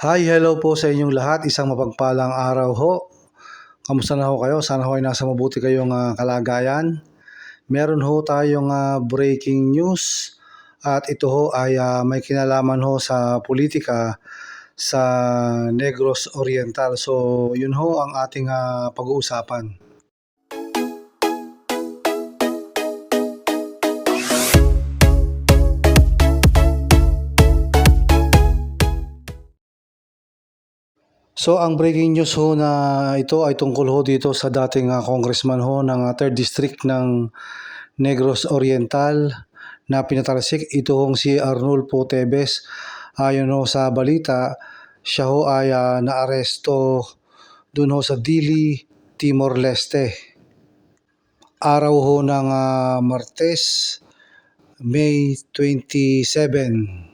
Hi, hello po sa inyong lahat. Isang mapagpalang araw ho. Kamusta na ho kayo? Sana ho ay nasa mabuti kayong kalagayan. Meron ho tayong breaking news at ito ho ay may kinalaman ho sa politika sa Negros Oriental. So, yun ho ang ating pag-uusapan. So ang breaking news ho na ito ay tungkol ho dito sa dating congressman ho ng 3rd District ng Negros Oriental na pinatalsik. Ito hong si Arnulfo Teves. Ayon ho sa balita, siya ho ay naaresto dun ho sa Dili, Timor-Leste. Araw ho ng Martes, May 27.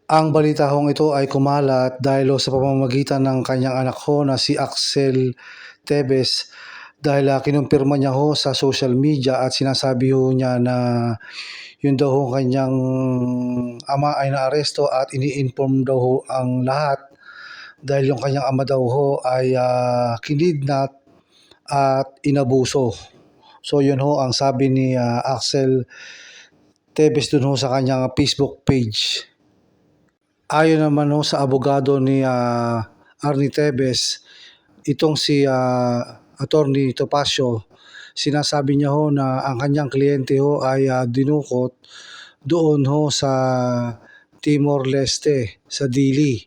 Ang balita hong ito ay kumalat dahil sa pamamagitan ng kanyang anak ho na si Axel Teves dahil kinumpirma niya ho sa social media at sinasabi ho niya na yun daw ho kanyang ama ay naaresto at ini-inform daw ho ang lahat dahil yung kanyang ama daw ho ay kinidnap at inabuso. So yun ho ang sabi ni Axel Teves dun ho sa kanyang Facebook page. Ayon naman ho sa abogado ni Arnie Teves, itong si Attorney Topacio, sinasabi niya ho na ang kanyang kliyente ho ay dinukot doon ho sa Timor-Leste, sa Dili.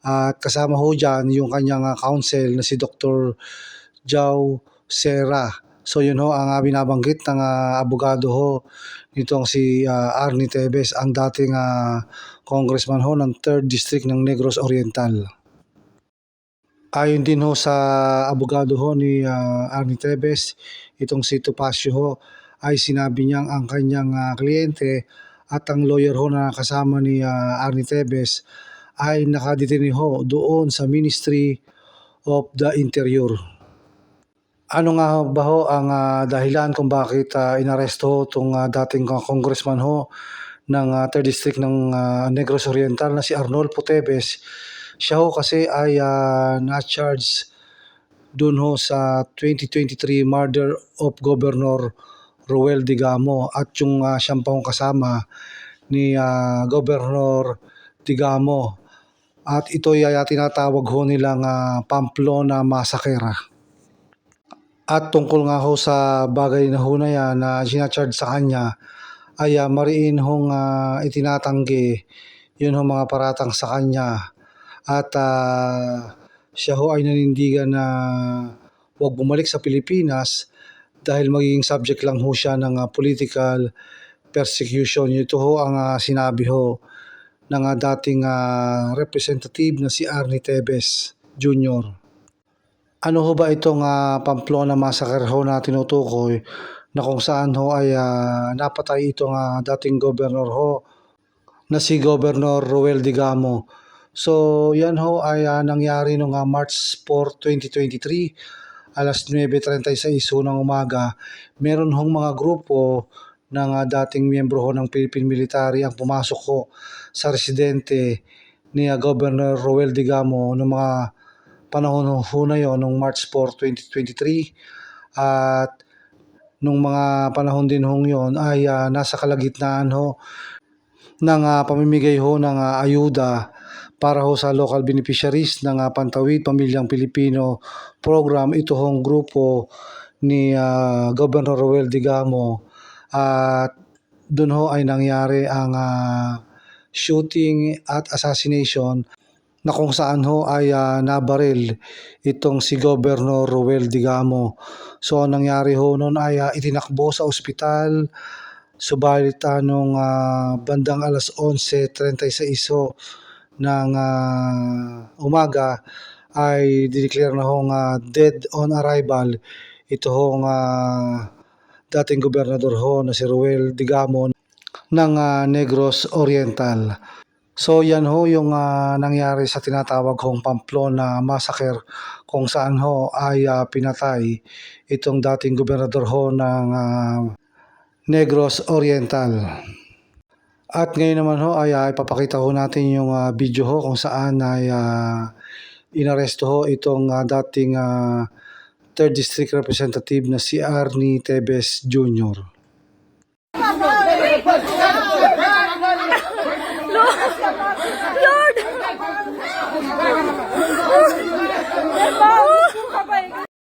At kasama ho dyan yung kanyang counsel na si Dr. Jao Serra. So yun ho ang binabanggit ng abogado ho nitong si Arnie Teves, ang dating congressman ho ng 3rd District ng Negros Oriental. Ayon din ho sa abogado ho ni Arnie Teves, itong si Topacio ho ay sinabi niyang ang kanyang kliyente at ang lawyer ho na kasama ni Arnie Teves ay nakadetine ho doon sa Ministry of the Interior. Ano nga ba ho ang dahilan kung bakit inaresto ho itong dating congressman ho ng 3rd District ng Negros Oriental na si Arnulfo Teves? Siya ho kasi ay na-charge dun ho sa 2023 murder of Governor Roel Digamo at yung siyang pang kasama ni Governor Digamo. At ito ay tinatawag ho nilang Pamplona Massacre. At tungkol nga ho sa bagay na ho na yan na sinacharge sa kanya ay mariin hong itinatanggi yun ho mga paratang sa kanya. At siya ho ay nanindigan na huwag bumalik sa Pilipinas dahil magiging subject lang ho siya ng political persecution. Ito ho ang sinabi ho ng dating representative na si Arnie Teves Jr. Ano ho ba itong Pamplona Massacre ho na tinutukoy na kung saan ho ay napatay itong dating governor ho na si Governor Roel Digamo. So yan ho ay nangyari noong March 4, 2023, alas 9:36 ho ng umaga. Meron hong mga grupo ng dating miyembro ho ng Philippine Military ang pumasok ho sa residente ni Governor Roel Digamo noong mga panahon ho na yon, noong March 4, 2023. At nung mga panahon din ho yon ay nasa kalagitnaan ho ng pamimigay ho ng ayuda para ho sa local beneficiaries ng Pantawid Pamilyang Pilipino program. Ito hong grupo ni Governor Roel Digamo at doon ho ay nangyari ang shooting at assassination na kung saan ho ay nabaril itong si Governor Roel Digamo. So nangyari ho noon ay itinakbo sa ospital, subalit nung bandang alas 11:36 ho ng umaga ay dineclare na hong dead on arrival ito hong dating gobernador ho na si Roel Digamo ng Negros Oriental. So yan ho yung nangyari sa tinatawag hong Pamplona Massacre kung saan ho ay pinatay itong dating gobernador ho ng Negros Oriental. At ngayon naman ho ay ipapakita ho natin yung video ho kung saan ay inaresto ho itong dating 3rd District Representative na si Arnie Tevez Jr.